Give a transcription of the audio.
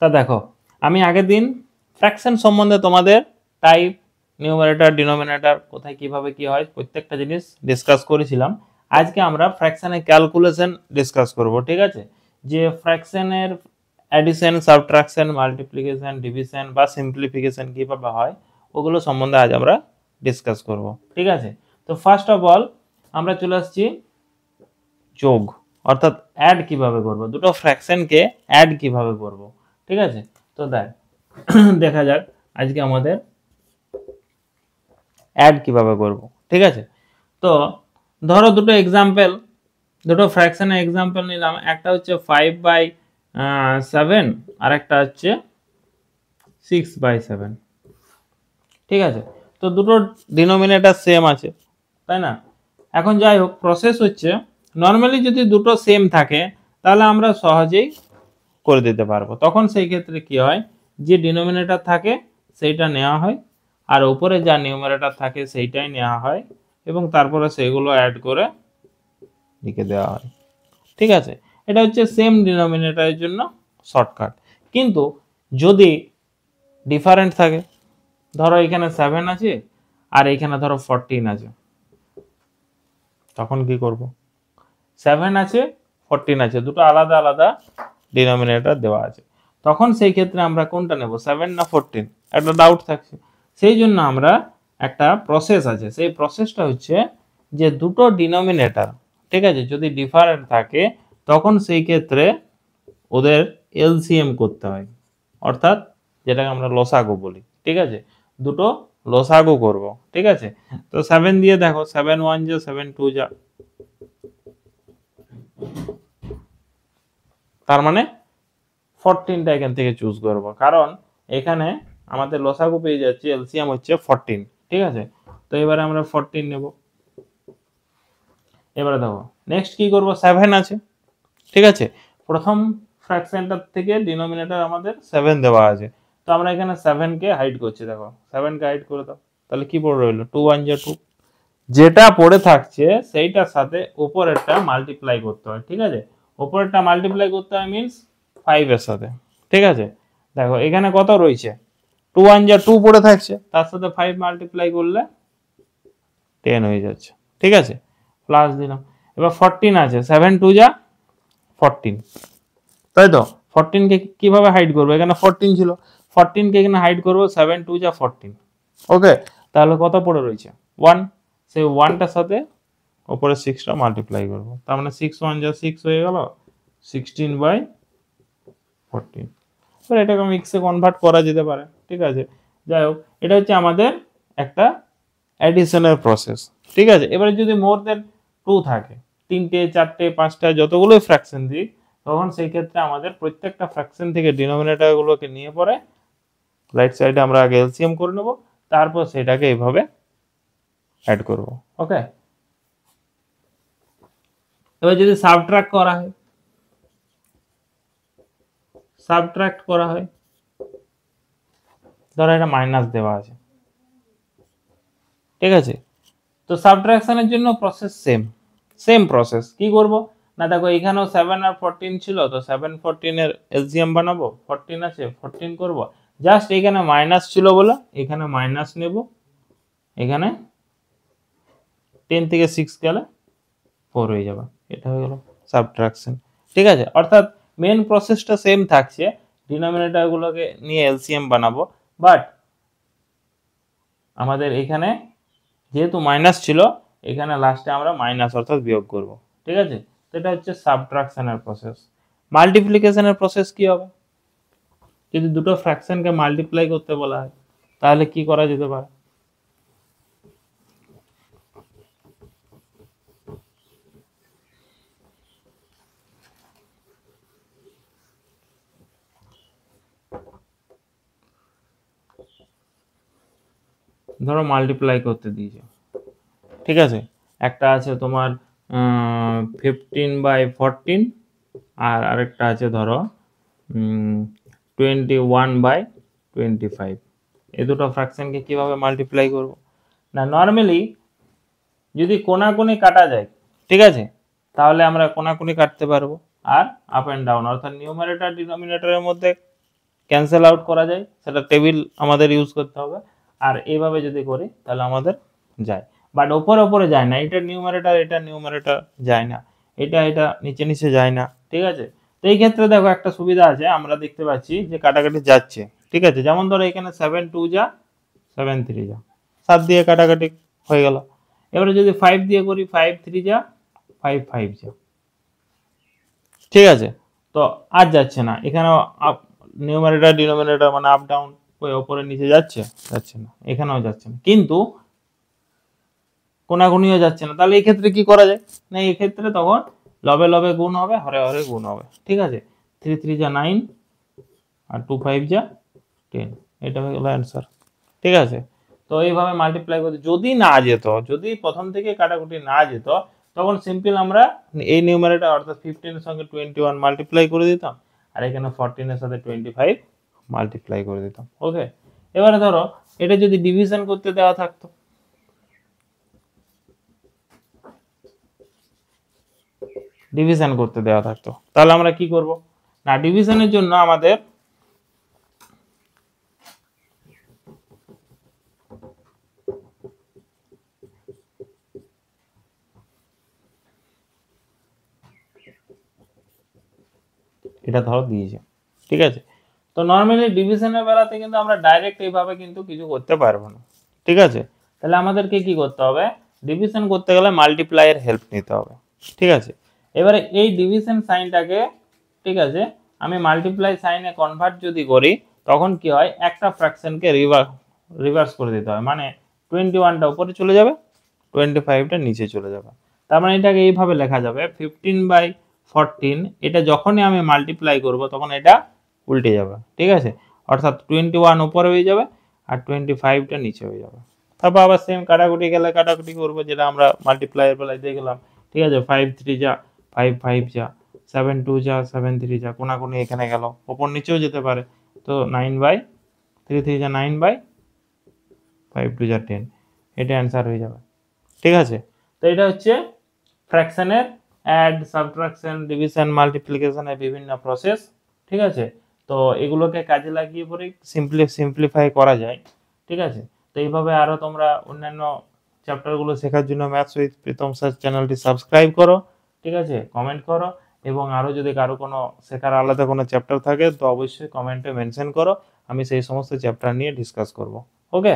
তা দেখো আমি আগের দিন ফ্র্যাকশন সম্বন্ধে তোমাদের টাইপ, নিউমারেটর, ডিনোমিনেটর কোথায় কিভাবে কি হয় প্রত্যেকটা জিনিস ডিসকাস করেছিলাম। আজকে আমরা ফ্র্যাকশনের ক্যালকুলেশন ডিসকাস করব, ঠিক আছে? যে ফ্র্যাকশনের অ্যাডিশন, সাবট্রাকশন, মাল্টিপ্লিকেশন, ডিভিশন বা সিম্পলিফিকেশন কিভাবে হয় ওগুলো সম্বন্ধে আজ আমরা ডিসকাস করব, ঠিক আছে? তো ফার্স্ট অফ অল আমরা চলে আসছি যোগ, অর্থাৎ অ্যাড কিভাবে করব, দুটো ফ্র্যাকশনকে অ্যাড কিভাবে করব, ঠিক আছে? তো দেখা যাক আজকে আমাদের অ্যাড কিভাবে করব, ঠিক আছে? তো ধরো দুটো এক্সাম্পল, দুটো ফ্র্যাকশনের এক্সাম্পল নিলাম। একটা হচ্ছে 5/7 আর একটা হচ্ছে 6/7, ঠিক আছে? তো দুটো ডিনোমিনেটর সেম আছে, তাই না? এখন যাই হোক, প্রসেস হচ্ছে নর্মালি যদি দুটো সেম থাকে তাহলে আমরা সহজেই করে দিতে পারবো। তখন সেই ক্ষেত্রে কি হয়, যে ডিনোমিনেটর থাকে সেইটা নেওয়া হয় আর উপরে যা নিউমারেটর থাকে সেইটাই নেওয়া হয় এবং তারপরে সেগুলো অ্যাড করে লিখে দেওয়া হয়, ঠিক আছে? এটা হচ্ছে সেম ডিনোমিনেটরের জন্য শর্টকাট। কিন্তু যদি ডিফারেন্ট থাকে, ধরো এখানে 7 আছে আর এখানে ধরো 14 আছে, তখন কি করব? 7 আছে 14 আছে, দুটো আলাদা আলাদা ডিনোমিনেটর দেওয়া আছে, তখন সেই ক্ষেত্রে আমরা কোনটা নেব, 7 না 14? একটা ডাউট থাকছে। সেই জন্য আমরা একটা প্রসেস আছে, সেই প্রসেসটা হচ্ছে যে দুটো ডিনোমিনেটর, ঠিক আছে, যদি ডিফারেন্ট থাকে তখন সেই ক্ষেত্রে ওদের এলসিএম করতে হয়, অর্থাৎ যেটাকে আমরা লসাগু বলি, ঠিক আছে? দুটো লসাগু করব, ঠিক আছে? তো 7 দিয়ে দেখো, 7 1 যা 7 2 যা, তার মানে 14টা এখান থেকে চুজ করব, কারণ এখানে আমাদের লসাগু পেয়ে যাচ্ছে, এলসিএম হচ্ছে 14, ঠিক আছে? তো এবারে আমরা 14 নেব। এবারে দেখো নেক্সট কি করব, 7 আছে, ঠিক আছে? প্রথম ফ্র্যাকশনটার থেকে ডিনোমিনেটর আমাদের 7 দেওয়া আছে, তো আমরা এখানে 7 কে হাইড করছি, দেখো 7 কে হাইড করে দাও, তাহলে কি পড়ে রইল, 2 1 যা 2, যেটা পড়ে থাকছে সেইটার সাথে উপরেরটা মাল্টিপ্লাই করতে হয়, ঠিক আছে? উপরেরটা মাল্টিপ্লাই করতে হয় মিন্স 5 এর সাথে, ঠিক আছে? দেখো এখানে কত রয়েছে, 2 1 যা 2 পড়ে থাকছে, তার সাথে 5 মাল্টিপ্লাই করলে 10 হয়ে যাচ্ছে, ঠিক আছে? প্লাস দিলাম। এবার 14 আছে, 7 2 যা 14, তাই তো? 14 কে কিভাবে হাইড করবো, এখানে 14 ছিল, 14 কে এখানে হাইড করবো, 7 2 যা 14, ওকে? তাহলে কত পড়ে রয়েছে, 1, সেই 1টার সাথে উপরে 6টা মাল্টিপ্লাই করবো, তার মানে 6 1 যা 6 হয়ে গেল, 16/14। এবার এটাকে মিক্সে কনভার্ট করা যেতে পারে, ঠিক আছে? যাই হোক, এটা হচ্ছে আমাদের একটা অ্যাডিশনের প্রসেস, ঠিক আছে? এবারে যদি মোর দেন 2 থাকে, 3টে 4টে 5টা যতগুলোই ফ্র্যাকশন দিই, তখন সেই ক্ষেত্রে আমাদের প্রত্যেকটা ফ্র্যাকশন থেকে ডিনোমিনেটরগুলোকে নিয়ে পরে রাইট সাইডে আমরা আগে এলসিএম করে নেব, তারপর সেটাকে এইভাবে অ্যাড করব, ওকে? এবার যদি সাবট্রাক্ট করা হয়, সাবট্রাক্ট করা হয়, ধরো এটা মাইনাস দেওয়া আছে, ঠিক আছে? তো সাবট্রাকশনের জন্য প্রসেস সেম প্রসেস। কি করব না, দেখো এখানেও 7 আর 14 ছিল, তো 7 14 এর এলসিএম বানাবো, 14 আছে 14 করব, জাস্ট এখানে মাইনাস ছিল বলে এখানে মাইনাস নেব, এখানে 10 থেকে 6 গেলে 4 হয়ে যাবে, এটা হয়ে গেল সাবট্রাকশন, ঠিক আছে? অর্থাৎ মেন প্রসেসটা সেম থাকছে, ডিনোমিনেটরগুলোকে নিয়ে এলসিএম বানাবো, বাট আমাদের এখানে যেহেতু মাইনাস ছিল, এখানে লাস্টে আমরা মাইনাস অর্থাৎ বিয়োগ করব, ঠিক আছে? তো এটা হচ্ছে সাবট্রাকশনের প্রসেস। মাল্টিপ্লিকেশনের প্রসেস কি হবে, যদি দুটো ফ্র্যাকশনকে মাল্টিপ্লাই করতে বলা হয় তাহলে কি করা যেতে পারে, ধরো মাল্টিপ্লাই করতে দিয়েছে, ঠিক আছে? একটা আছে তোমার 15/14 আর আরেকটা আছে ধরো 21/25। এই দুটো ফ্র্যাকশনকে কিভাবে মাল্টিপ্লাই করব না, নর্মালি যদি কোনাকুনি কাটা যায়, ঠিক আছে, তাহলে আমরা কোনাকুনি কাটতে পারবো, আর আপ এন্ড ডাউন অর্থাৎ নিউমারেটর ডিনোমিনেটরের মধ্যে ক্যান্সেল আউট করা যায়, সেটা টেবিল আমাদের ইউজ করতে হবে। আর এইভাবে যদি করি তাহলে আমাদের যায়, বাট ওপরে ওপরে যায় না, এটা নিউমারেটর যায় না, এটা নিচে নিচে যায় না, ঠিক আছে। তো এই ক্ষেত্রে দেখো একটা সুবিধা আছে, আমরা দেখতে পাচ্ছি যে কাটাকাটি যাচ্ছে, ঠিক আছে। যেমন ধরো এখানে 7 2 যা 7 3 যা 7 দিয়ে কাটাকাটি হয়ে গেল। এবারে যদি 5 দিয়ে করি 5 3 যা 5 5 যা, ঠিক আছে। তো আর যাচ্ছে না, এখানেও নিউমারেটর ডিনোমিনেটর মানে আপ ডাউন ওই উপরে নিচে যাচ্ছে না, এখানেও যাচ্ছে না, কিন্তু কোনাকুনিও যাচ্ছে না। তাহলে এই ক্ষেত্রে কি করা যায়, না এই ক্ষেত্রে তখন লবে লবে গুণ হবে, হরে হরে গুণ হবে, ঠিক আছে। 3 3 যা 9 আর 2 5 যা 10, এটা হয়ে গেল অ্যান্সার, ঠিক আছে। তো এইভাবে মাল্টিপ্লাই করতে যদি না যেত, যদি প্রথম থেকে কাটাকুটি না যেত, তখন সিম্পল আমরা এই নিউমারেটর অর্থাৎ 15 এর সঙ্গে 21 মাল্টিপ্লাই করে দিতাম, আর এখানে 14 এর সাথে 25 মাল্টিপ্লাই করে দিতাম। ওকে, এবারে ধরো এটা যদি ডিভিশন করতে দেওয়া থাকতো, ডিভিশন করতে দেওয়া থাকতো, তাহলে আমরা কি করব, না ডিভিশনের জন্য আমাদের এটা ধরো দিয়েছে, ঠিক আছে। তো নর্মালি ডিভিশনের বেলাতে কিন্তু আমরা ডাইরেক্ট এইভাবে কিন্তু কিছু করতে পারবো না, ঠিক আছে। তাহলে আমাদেরকে কি করতে হবে, ডিভিশন করতে গেলে মাল্টিপ্লাইয়ের হেল্প নিতে হবে, ঠিক আছে। এবারে এই ডিভিশন সাইনটাকে, ঠিক আছে, আমি মাল্টিপ্লাই সাইনে কনভার্ট যদি করি, তখন কি হয়, একটা ফ্র্যাকশনকে রিভার্স করে দিতে হয়, মানে 21টা উপরে চলে যাবে, 25টা নিচে চলে যাবে। তার মানে এটাকে এইভাবে লেখা যাবে 15/14, এটা যখনই আমি মাল্টিপ্লাই করব তখন এটা উল্টে যাবে, ঠিক আছে। অর্থাৎ 21 উপরে হয়ে যাবে আর 25টা নিচে হয়ে যাবে। তারপর আবার সেম কাটাকুটি গেলে কাটাকুটি করবো, যেটা আমরা মাল্টিপ্লাইয়ের বেলায় দেখলাম, ঠিক আছে। 5 3 যা 5 5 যা 7 2 যা 7 3 যা, কোনাকুনি এখানে গেল, ওপর নিচেও যেতে পারে। তো 9/3 3 যা 9/5 2 যা 10, এটা অ্যান্সার হয়ে যাবে, ঠিক আছে। তো এটা হচ্ছে ফ্র্যাকশনের অ্যাড, সাবট্রাকশন, ডিভিশন, মাল্টিপ্লিকেশনের বিভিন্ন প্রসেস, ঠিক আছে। তো এগুলোকে কাজে লাগিয়ে পরে সিম্পলিফাই করা যায়, ঠিক আছে। তো এইভাবে আরো তোমরা অন্যান্য চ্যাপ্টারগুলো শেখার জন্য ম্যাথস উইথ প্রীতম স্যার চ্যানেলটি সাবস্ক্রাইব করো, ঠিক আছে, কমেন্ট করো, এবং আরো যদি কারো কোনো শেখার আলাদা কোনো চ্যাপ্টার থাকে তো অবশ্যই কমেন্টে মেনশন করো, আমি সেই সমস্ত চ্যাপ্টার নিয়ে ডিসকাস করব। ওকে।